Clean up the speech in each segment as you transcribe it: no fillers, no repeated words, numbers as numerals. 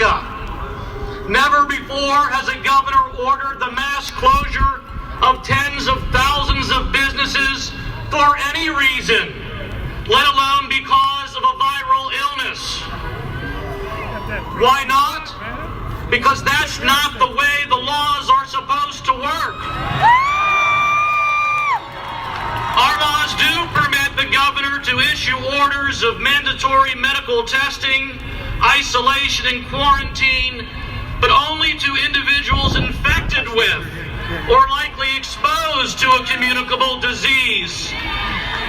America. Never before has a governor ordered the mass closure of tens of thousands of businesses for any reason, let alone because of a viral illness. Why not? Because that's not the way the laws are supposed to work. Our laws do permit the governor to issue orders of mandatory medical testing, isolation, and quarantine, but only to individuals infected with or likely exposed to a communicable disease.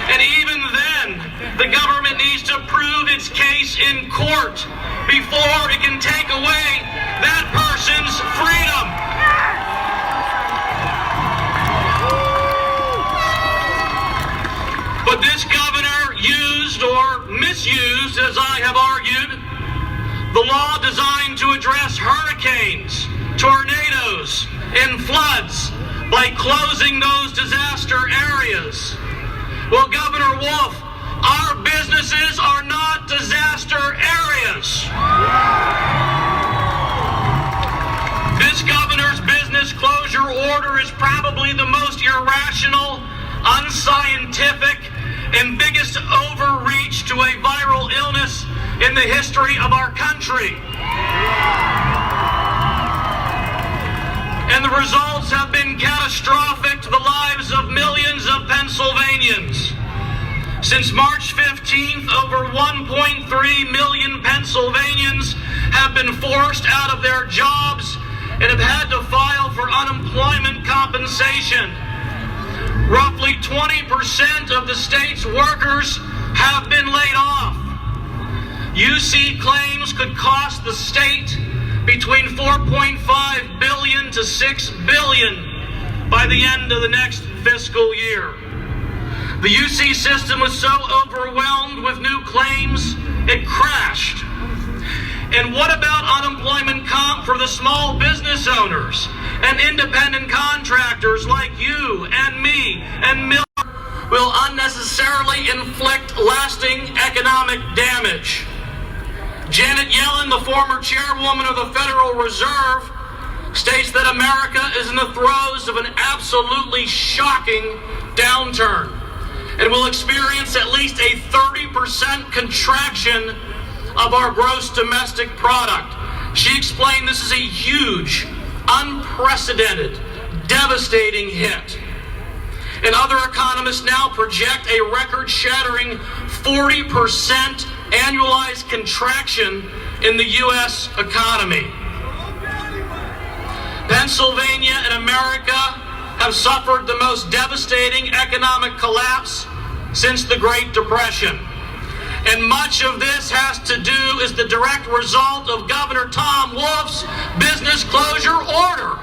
And even then, the government needs to prove its case in court before it can take away that person's freedom. But this governor used or misused, as I have argued, the law designed to address hurricanes, tornadoes, and floods by closing those disaster areas. Well, Governor Wolf, our businesses are not disaster areas. This governor's business closure order is probably the most irrational, unscientific, and biggest overreach to a viral illness in the history of our country. And the results have been catastrophic to the lives of millions of Pennsylvanians. Since March 15th, over 1.3 million Pennsylvanians have been forced out of their jobs and have had to file for unemployment compensation. Roughly 20% of the state's workers have been laid off. UC claims could cost the state between $4.5 billion to $6 billion by the end of the next fiscal year. The UC system was so overwhelmed with new claims, it crashed. And what about unemployment comp for the small business owners and independent contractors like you and me and Miller will unnecessarily inflict lasting economic damage? Janet Yellen, the former chairwoman of the Federal Reserve, states that America is in the throes of an absolutely shocking downturn and will experience at least a 30% contraction of our gross domestic product. She explained this is a huge, unprecedented, devastating hit. And other economists now project a record-shattering 40% annualized contraction in the U.S. economy. Pennsylvania and America have suffered the most devastating economic collapse since the Great Depression. And much of this has to do is the direct result of Governor Tom Wolf's business closure order.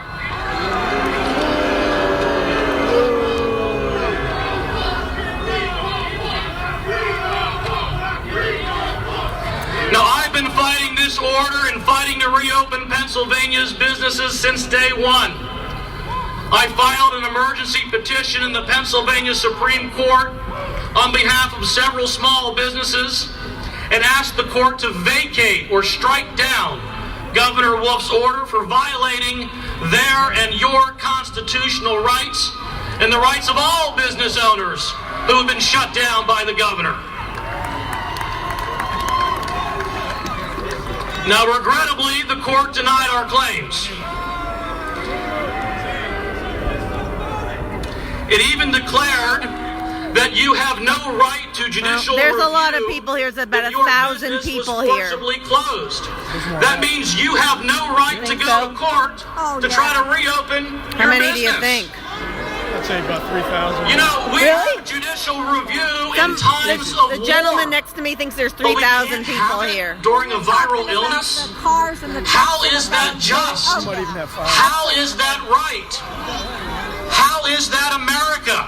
Now, I've been fighting this order and fighting to reopen Pennsylvania's businesses since day one. I filed an emergency petition in the Pennsylvania Supreme Court on behalf of several small businesses and asked the court to vacate or strike down Governor Wolf's order for violating their and your constitutional rights and the rights of all business owners who have been shut down by the governor. Now, regrettably, the court denied our claims. It even declared that you have no right to judicial There's review. a lot of people here. There's about 1,000 people here. Closed. That means you have no right to go to court to try to reopen How your many business. do you think? I'd say about 3,000. You know, we Really? have judicial review in times of The gentleman war. next to me thinks there's But we 3,000 can't have people it here. during a viral illness? How is that just? Might even have 5. How is that right? How is that America?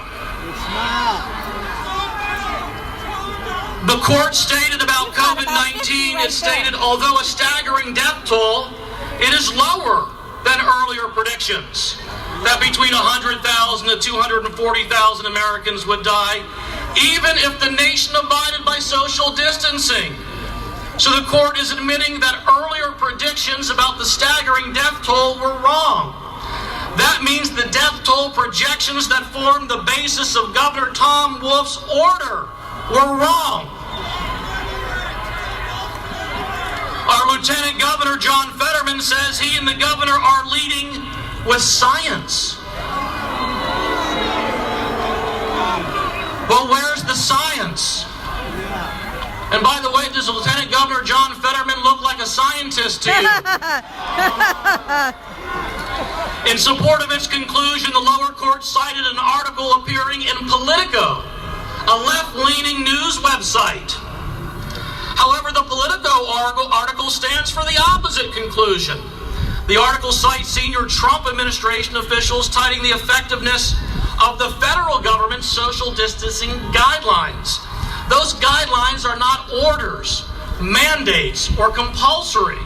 The court stated about COVID-19, it stated, although a staggering death toll, it is lower than earlier predictions, that between 100,000 to 240,000 Americans would die, even if the nation abided by social distancing. So the court is admitting that earlier predictions staggering death toll were wrong. That means the death toll projections that formed the basis of Governor Tom Wolf's order were wrong. Our Lieutenant Governor John Fetterman says he and the governor are leading with science. Well, where's the science? And by the way, does Lieutenant Governor John Fetterman look like a scientist to you? In support of its conclusion, the lower court cited an article appearing in Politico, a left-leaning news website. However, the Politico article stands for the opposite conclusion. The article cites senior Trump administration officials citing the effectiveness of the federal government's social distancing guidelines. Those guidelines are not orders, mandates, or compulsory.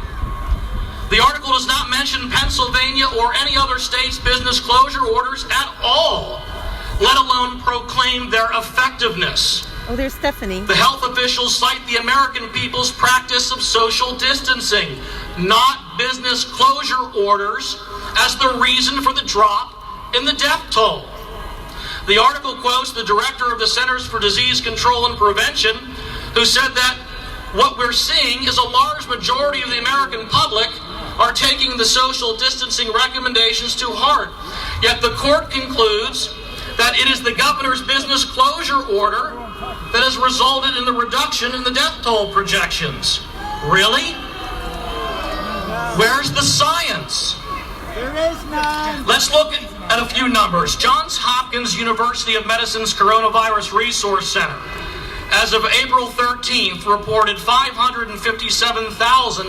The article does not mention Pennsylvania or any other state's business closure orders at all, let alone proclaim their effectiveness. Oh, there's Stephanie. The health officials cite the American people's practice of social distancing, not business closure orders, as the reason for the drop in the death toll. The article quotes the director of the Centers for Disease Control and Prevention, who said that what we're seeing is a large majority of the American public are taking the social distancing recommendations to heart. Yet the court concludes that it is the governor's business closure order that has resulted in the reduction in the death toll projections. Really? Where's the science? There is none. Let's look at a few numbers. Johns Hopkins University of Medicine's Coronavirus Resource Center, as of April 13th, reported 557,000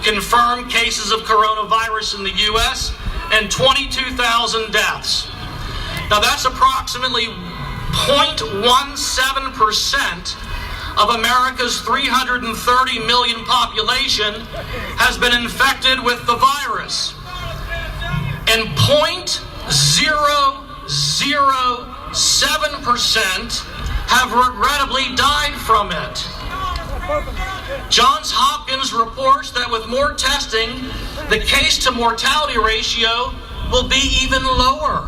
confirmed cases of coronavirus in the U.S. and 22,000 deaths. Now that's approximately 0.17% of America's 330 million population has been infected with the virus. And 0.007% have regrettably died from it. Johns Hopkins reports that with more testing, the case-to-mortality ratio will be even lower.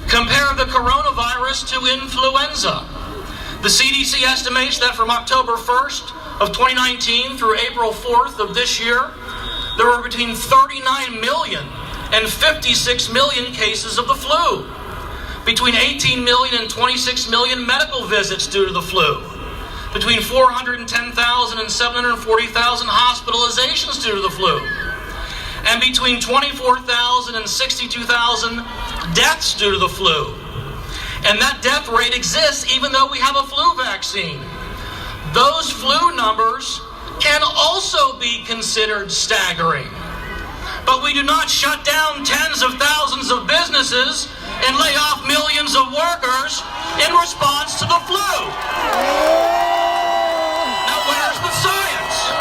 Compare the coronavirus to influenza. The CDC estimates that from October 1st of 2019 through April 4th of this year, there were between 39 million and 56 million cases of the flu, between 18 million and 26 million medical visits due to the flu, between 410,000 and 740,000 hospitalizations due to the flu, and between 24,000 and 62,000 deaths due to the flu. And that death rate exists even though we have a flu vaccine. Those flu numbers can also be considered staggering. But we do not shut down tens of thousands of businesses and lay off millions of workers in response to the flu. Now, where's the science?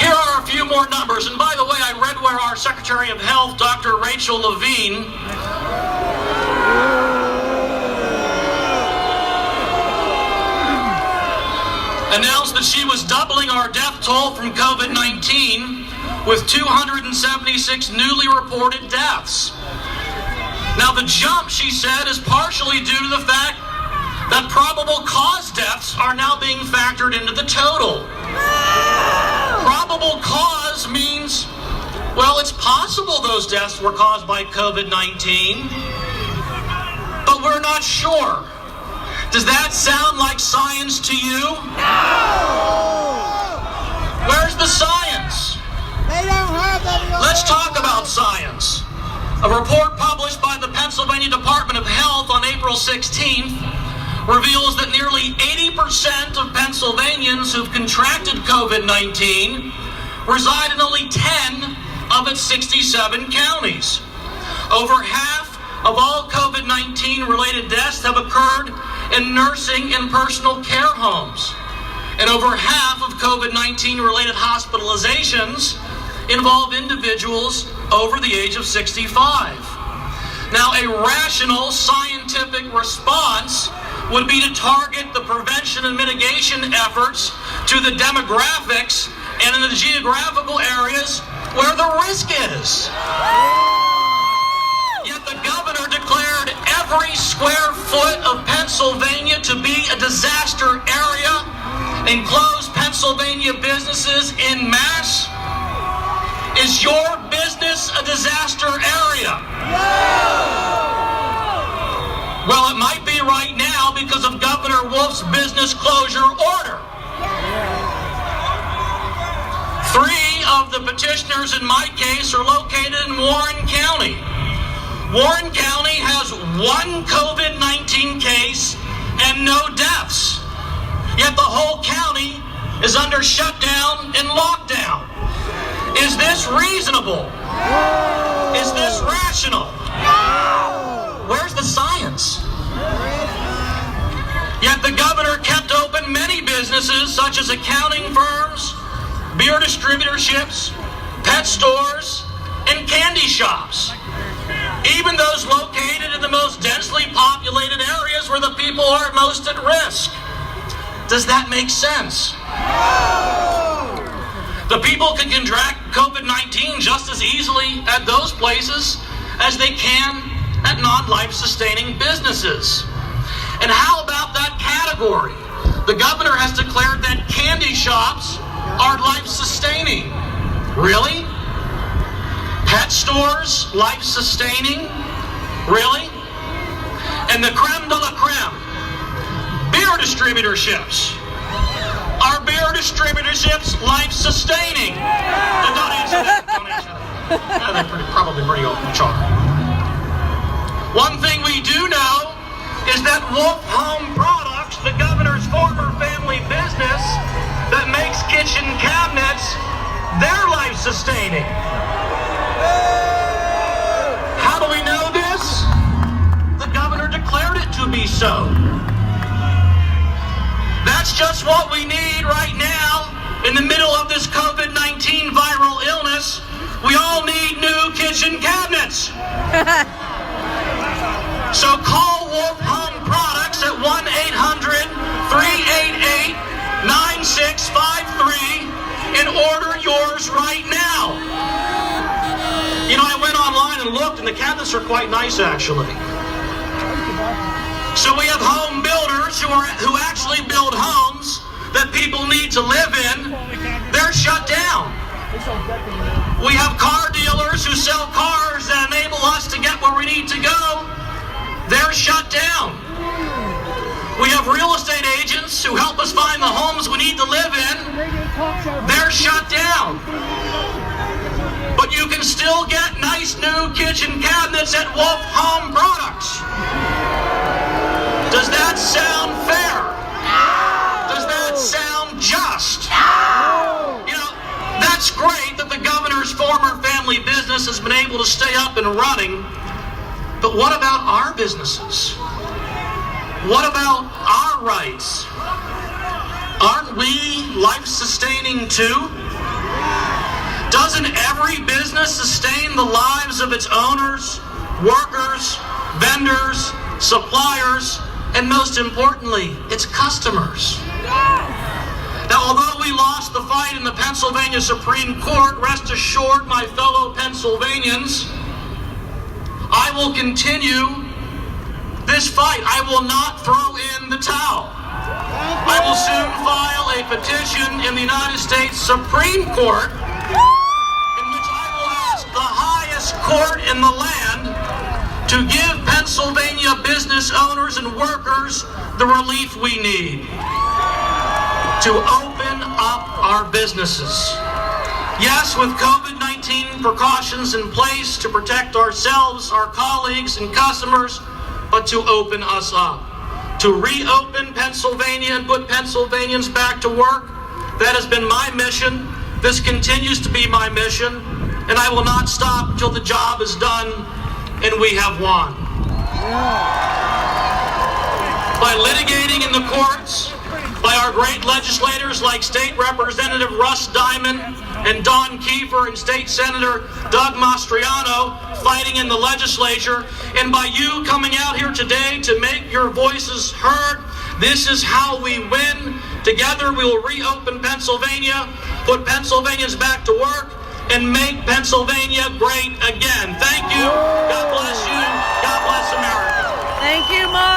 Here are a few more numbers. And by the way, I read where our Secretary of Health, Dr. Rachel Levine, announced that she was doubling our death toll from COVID-19 with 276 newly reported deaths. Now the jump, she said, is partially due to the fact that probable cause deaths are now being factored into the total. Probable cause means, well, it's possible those deaths were caused by COVID-19, but we're not sure. Does that sound like science to you? Where's the science? They don't have any. Let's talk about science. A report published by the Pennsylvania Department of Health on April 16th reveals that nearly 80% of Pennsylvanians who've contracted COVID-19 reside in only 10 of its 67 counties. Over half of all COVID-19 related deaths have occurred in nursing and personal care homes. And over half of COVID-19 related hospitalizations involve individuals over the age of 65. Now, a rational scientific response would be to target the prevention and mitigation efforts to the demographics and in the geographical areas where the risk is. Yet the governor declared every square foot of Pennsylvania to be a disaster area and closed Pennsylvania businesses en masse. Is your business a disaster area? Well, it might be right now because of Governor Wolf's business closure order. 3 of the petitioners in my case are located in Warren County. Warren County has 1 COVID-19 case and no deaths. Yet the whole county is under shutdown and lockdown. Is this reasonable? Is this rational? Where's the science? Yet the governor kept open many businesses such as accounting firms, beer distributorships, pet stores, and candy shops. Even those located in the most densely populated areas where the people are most at risk. Does that make sense? The people can contract COVID-19 just as easily at those places as they can at non-life-sustaining businesses. And how about that category? The governor has declared that candy shops are life-sustaining. Really? Pet stores, life-sustaining? Really? And the creme de la creme, beer distributorships. Are beer distributorships life-sustaining? Don't answer that. Don't answer that. They're probably pretty open chalk. One thing we do know is that Wolf Home Products, the governor's former family business that makes kitchen cabinets, they're life-sustaining. How do we know this? The governor declared it to be so. That's just what we need right now in the middle of this COVID-19 viral illness. We all need new kitchen cabinets. So call Wolf Home Products at 1-800-388-9653 and order yours right now. You know, I went online and looked, and the cabinets are quite nice, actually. So we have home builders who actually build homes that people need to live in. They're shut down. We have car dealers who sell cars that enable us to get where we need to go. They're shut down. We have real estate agents who help us find the homes we need to live in. They're shut down. But you can still get nice new kitchen cabinets at Wolf Home Products. Does that sound fair? Does that sound just? You know, that's great that the governor's former family business has been able to stay up and running. But what about our businesses? What about our rights? Aren't we life-sustaining too? Doesn't every business sustain the lives of its owners, workers, vendors, suppliers, and most importantly, its customers? Now, although we lost the fight in the Pennsylvania Supreme Court, rest assured, my fellow Pennsylvanians, I will continue this fight. I will not throw in the towel. I will soon file a petition in the United States Supreme Court in which I will ask the highest court in the land to give Pennsylvania business owners and workers the relief we need to open up our businesses. Yes, with COVID-19 precautions in place to protect ourselves, our colleagues, and customers, but to open us up. To reopen Pennsylvania and put Pennsylvanians back to work. That has been my mission. This continues to be my mission. And I will not stop until the job is done and we have won. By litigating in the courts, by our great legislators like State Representative Russ Diamond and Don Kiefer and State Senator Doug Mastriano fighting in the legislature, and by you coming out here today to make your voices heard. This is how we win Together, we will reopen Pennsylvania, put Pennsylvanians back to work, and make Pennsylvania great again. Thank you. God bless you. God bless America. Thank you, Mark.